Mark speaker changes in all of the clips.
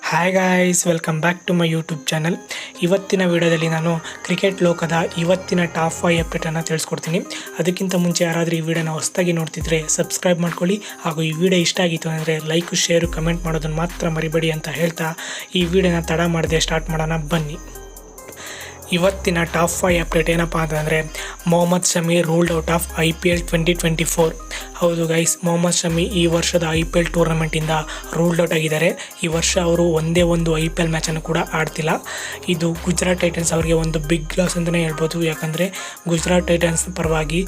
Speaker 1: Hi guys, welcome back to my YouTube channel. ಇವತ್ತಿನ ವಿಡಿಯೋದಲ್ಲಿ ನಾನು ಕ್ರಿಕೆಟ್ ಲೋಕದ ಇವತ್ತಿನ ಟಾಪ್ 5 ಅಪ್ಡೇಟನ್ನು ತಿಳಿಸ್ಕೊಡ್ತೀನಿ. ಅದಕ್ಕಿಂತ ಮುಂಚೆ ಯಾರಾದರೂ ಈ ವಿಡಿಯೋನ ಹೊಸದಾಗಿ ನೋಡ್ತಿದ್ರೆ ಸಬ್ಸ್ಕ್ರೈಬ್ ಮಾಡ್ಕೊಳ್ಳಿ. ಹಾಗೂ ಈ ವಿಡಿಯೋ ಇಷ್ಟ ಆಗಿತ್ತು ಅಂದರೆ ಲೈಕ್, ಶೇರು, ಕಮೆಂಟ್ ಮಾಡೋದನ್ನು ಮಾತ್ರ ಮರಿಬೇಡಿ ಅಂತ ಹೇಳ್ತಾ ಈ ವಿಡಿಯೋನ ತಡ ಮಾಡದೆ ಸ್ಟಾರ್ಟ್ ಮಾಡೋಣ ಬನ್ನಿ. ಇವತ್ತಿನ ಟಾಪ್ 5 ಅಪ್ಡೇಟ್ ಏನಪ್ಪ ಅಂತಂದರೆ, Mohammed Shami ruled out of IPL 2024. ಹೌದು ಗೈಸ್, ಮೊಹಮ್ಮದ್ ಶಮಿ ಈ ವರ್ಷದ IPL ಟೂರ್ನಮೆಂಟಿಂದ ರೂಲ್ಡ್ ಔಟ್ ಆಗಿದ್ದಾರೆ. ಈ ವರ್ಷ ಅವರು ಒಂದೇ ಒಂದು IPL ಮ್ಯಾಚನ್ನು ಕೂಡ ಆಡ್ತಿಲ್ಲ. ಇದು ಗುಜರಾತ್ ಟೈಟನ್ಸ್ ಅವರಿಗೆ ಒಂದು ಬಿಗ್ ಲಾಸ್ ಅಂತಲೇ ಹೇಳ್ಬೋದು. ಯಾಕಂದರೆ ಗುಜರಾತ್ ಟೈಟನ್ಸ್ ಪರವಾಗಿ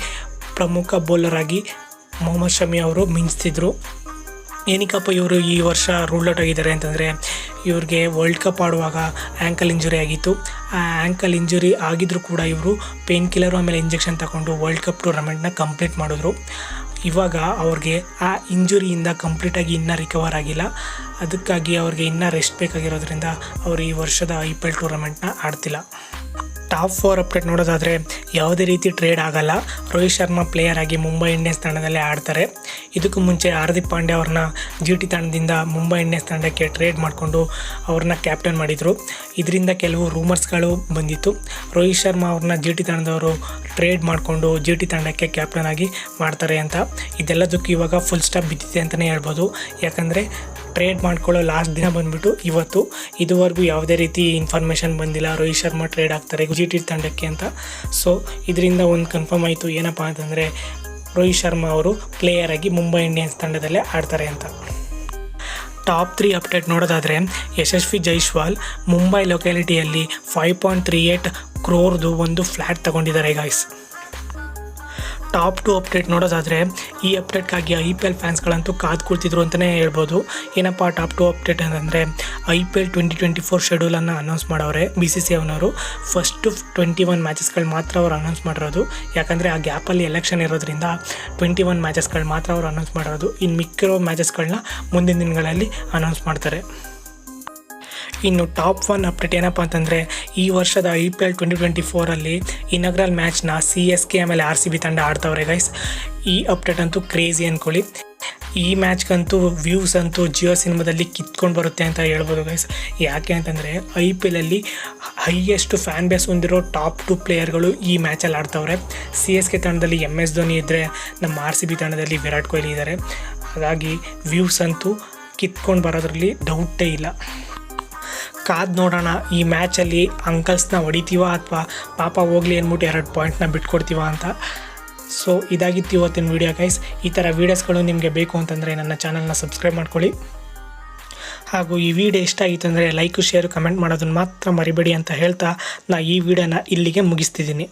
Speaker 1: ಪ್ರಮುಖ ಬೌಲರ್ ಆಗಿ ಮೊಹಮ್ಮದ್ ಶಮಿ ಅವರು ಮಿಂಚ್ತಿದ್ರು. ಏನಕ್ಕಪ್ಪ ಇವರು ಈ ವರ್ಷ ರೂಲ್ಡ್ ಔಟ್ ಆಗಿದ್ದಾರೆ ಅಂತಂದರೆ, ಇವ್ರಿಗೆ ವರ್ಲ್ಡ್ ಕಪ್ ಆಡುವಾಗ ಆ್ಯಂಕಲ್ ಇಂಜುರಿ ಆಗಿತ್ತು. ಆ ಆ್ಯಂಕಲ್ ಇಂಜುರಿ ಆಗಿದ್ರೂ ಕೂಡ ಇವರು ಪೇನ್ ಕಿಲ್ಲರು ಆಮೇಲೆ ಇಂಜೆಕ್ಷನ್ ತಗೊಂಡು ವರ್ಲ್ಡ್ ಕಪ್ ಟೂರ್ನಮೆಂಟ್ನ ಕಂಪ್ಲೀಟ್ ಮಾಡಿದ್ರು. ಇವಾಗ ಅವ್ರಿಗೆ ಆ ಇಂಜುರಿಯಿಂದ ಕಂಪ್ಲೀಟಾಗಿ ಇನ್ನೂ ರಿಕವರ್ ಆಗಿಲ್ಲ. ಅದಕ್ಕಾಗಿ ಅವ್ರಿಗೆ ಇನ್ನೂ ರೆಸ್ಟ್ ಬೇಕಾಗಿರೋದ್ರಿಂದ ಅವರು ಈ ವರ್ಷದ IPL ಟೂರ್ನಮೆಂಟ್ನ ಆಡ್ತಿಲ್ಲ. ಟಾಪ್ 4 ಅಪ್ಡೇಟ್ ನೋಡೋದಾದರೆ, ಯಾವುದೇ ರೀತಿ ಟ್ರೇಡ್ ಆಗಲ್ಲ. ರೋಹಿತ್ ಶರ್ಮಾ ಪ್ಲೇಯರ್ ಆಗಿ ಮುಂಬೈ ಇಂಡಿಯನ್ಸ್ ತಂಡದಲ್ಲೇ ಆಡ್ತಾರೆ. ಇದಕ್ಕೂ ಮುಂಚೆ ಹಾರ್ದಿಕ್ ಪಾಂಡ್ಯ ಅವ್ರನ್ನ GT ತಂಡದಿಂದ ಮುಂಬೈ ಇಂಡಿಯನ್ಸ್ ತಂಡಕ್ಕೆ ಟ್ರೇಡ್ ಮಾಡಿಕೊಂಡು ಅವ್ರನ್ನ ಕ್ಯಾಪ್ಟನ್ ಮಾಡಿದರು. ಇದರಿಂದ ಕೆಲವು ರೂಮರ್ಸ್ಗಳು ಬಂದಿತ್ತು. ರೋಹಿತ್ ಶರ್ಮಾ ಅವ್ರನ್ನ GT ತಂಡದವರು ಟ್ರೇಡ್ ಮಾಡಿಕೊಂಡು GT ತಂಡಕ್ಕೆ ಕ್ಯಾಪ್ಟನ್ ಆಗಿ ಮಾಡ್ತಾರೆ ಅಂತ. ಇದೆಲ್ಲದಕ್ಕೂ ಇವಾಗ ಫುಲ್ ಸ್ಟಾಪ್ ಬಿದ್ದಿದೆ ಅಂತಲೇ ಹೇಳ್ಬೋದು. ಯಾಕಂದರೆ ಟ್ರೇಡ್ ಮಾಡ್ಕೊಳ್ಳೋ ಲಾಸ್ಟ್ ದಿನ ಬಂದುಬಿಟ್ಟು ಇವತ್ತು. ಇದುವರೆಗೂ ಯಾವುದೇ ರೀತಿ ಇನ್ಫಾರ್ಮೇಷನ್ ಬಂದಿಲ್ಲ ರೋಹಿತ್ ಶರ್ಮಾ ಟ್ರೇಡ್ ಆಗ್ತಾರೆ GT ತಂಡಕ್ಕೆ ಅಂತ. ಸೊ ಇದರಿಂದ ಒಂದು ಕನ್ಫರ್ಮ್ ಆಯಿತು, ಏನಪ್ಪ ಅಂತಂದರೆ ರೋಹಿತ್ ಶರ್ಮಾ ಅವರು ಪ್ಲೇಯರ್ ಆಗಿ ಮುಂಬೈ ಇಂಡಿಯನ್ಸ್ ತಂಡದಲ್ಲೇ ಆಡ್ತಾರೆ ಅಂತ. ಟಾಪ್ 3 ಅಪ್ಡೇಟ್ ನೋಡೋದಾದರೆ, ಯಶಸ್ವಿ ಜೈಸ್ವಾಲ್ ಮುಂಬೈ ಲೊಕ್ಯಾಲಿಟಿಯಲ್ಲಿ 5.38 ಕ್ರೋರ್ದು ಒಂದು ಫ್ಲ್ಯಾಟ್ ತಗೊಂಡಿದ್ದಾರೆ ಗಾಯ್ಸ್. ಟಾಪ್ 2 ಅಪ್ಡೇಟ್ ನೋಡೋದಾದರೆ, ಈ ಅಪ್ಡೇಟ್ಗಾಗಿ IPL ಫ್ಯಾನ್ಸ್ಗಳಂತೂ ಕಾದು ಕೂಳ್ತಿದ್ರು ಅಂತಲೇ ಹೇಳ್ಬೋದು. ಏನಪ್ಪ ಟಾಪ್ 2 ಅಪ್ಡೇಟ್ ಅಂತಂದರೆ, IPL 2024 ಶೆಡ್ಯೂಲನ್ನು ಅನೌನ್ಸ್ ಮಾಡವ್ರೆ BCCI ಅವನವರು. ಫಸ್ಟು 21 ಮ್ಯಾಚಸ್ಗಳು ಮಾತ್ರ ಅವ್ರು ಅನೌನ್ಸ್ ಮಾಡಿರೋದು. ಯಾಕಂದರೆ ಆ ಗ್ಯಾಪಲ್ಲಿ ಎಲೆಕ್ಷನ್ ಇರೋದ್ರಿಂದ 21 ಮ್ಯಾಚಸ್ಗಳು ಮಾತ್ರ ಅವ್ರು ಅನೌನ್ಸ್ ಮಾಡಿರೋದು. ಇನ್ನು ಮಿಕ್ಕಿರೋ ಮ್ಯಾಚಸ್ಗಳನ್ನ ಮುಂದಿನ ದಿನಗಳಲ್ಲಿ ಅನೌನ್ಸ್ ಮಾಡ್ತಾರೆ. ಇನ್ನು ಟಾಪ್ 1 ಅಪ್ಡೇಟ್ ಏನಪ್ಪ ಅಂತಂದರೆ, ಈ ವರ್ಷದ IPL 2024ಅಲ್ಲಿ ಇನಾಗ್ರಲ್ ಮ್ಯಾಚ್ನ CSK ಆಮೇಲೆ RCB ತಂಡ ಆಡ್ತವ್ರೆ ಗೈಸ್. ಈ ಅಪ್ಡೇಟ್ ಅಂತೂ ಕ್ರೇಜಿ ಅಂದ್ಕೊಳ್ಳಿ. ಈ ಮ್ಯಾಚ್ಗಂತೂ ವ್ಯೂಸ್ ಅಂತೂ ಜಿಯೋ ಸಿನಿಮಾದಲ್ಲಿ ಕಿತ್ಕೊಂಡು ಬರುತ್ತೆ ಅಂತ ಹೇಳ್ಬೋದು ಗೈಸ್. ಯಾಕೆ ಅಂತಂದರೆ IPLಲ್ಲಿ ಹೈಯೆಸ್ಟ್ ಫ್ಯಾನ್ ಬೇಸ್ ಹೊಂದಿರೋ ಟಾಪ್ 2 ಪ್ಲೇಯರ್ಗಳು ಈ ಮ್ಯಾಚಲ್ಲಿ ಆಡ್ತವ್ರೆ. CSK ತಂಡದಲ್ಲಿ MS ಧೋನಿ ಇದ್ದರೆ, ನಮ್ಮ RCB ತಂಡದಲ್ಲಿ ವಿರಾಟ್ ಕೊಹ್ಲಿ ಇದ್ದಾರೆ. ಹಾಗಾಗಿ ವ್ಯೂಸ್ ಅಂತೂ ಕಿತ್ಕೊಂಡು ಬರೋದ್ರಲ್ಲಿ ಡೌಟೇ ಇಲ್ಲ. ಕಾದು ನೋಡೋಣ, ಈ ಮ್ಯಾಚಲ್ಲಿ ಅಂಕಲ್ಸ್ನ ಹೊಡಿತೀವ ಅಥವಾ ಪಾಪ ಹೋಗ್ಲಿ ಅಂದ್ಬಿಟ್ಟು 2 ಪಾಯಿಂಟ್ನ ಬಿಟ್ಕೊಡ್ತೀವ ಅಂತ. ಸೊ ಇದಾಗಿತ್ತು ಇವತ್ತಿನ ವೀಡಿಯೋ ಗೈಸ್. ಈ ಥರ ವೀಡಿಯೋಸ್ಗಳು ನಿಮಗೆ ಬೇಕು ಅಂತಂದರೆ ನನ್ನ ಚಾನಲ್ನ ಸಬ್ಸ್ಕ್ರೈಬ್ ಮಾಡ್ಕೊಳ್ಳಿ. ಹಾಗೂ ಈ ವಿಡಿಯೋ ಇಷ್ಟ ಆಗಿತ್ತು ಅಂದರೆ ಲೈಕ್, ಶೇರು, ಕಮೆಂಟ್ ಮಾಡೋದನ್ನು ಮಾತ್ರ ಮರಿಬೇಡಿ ಅಂತ ಹೇಳ್ತಾ ಈ ವಿಡಿಯೋನ ಇಲ್ಲಿಗೆ ಮುಗಿಸ್ತಿದ್ದೀನಿ.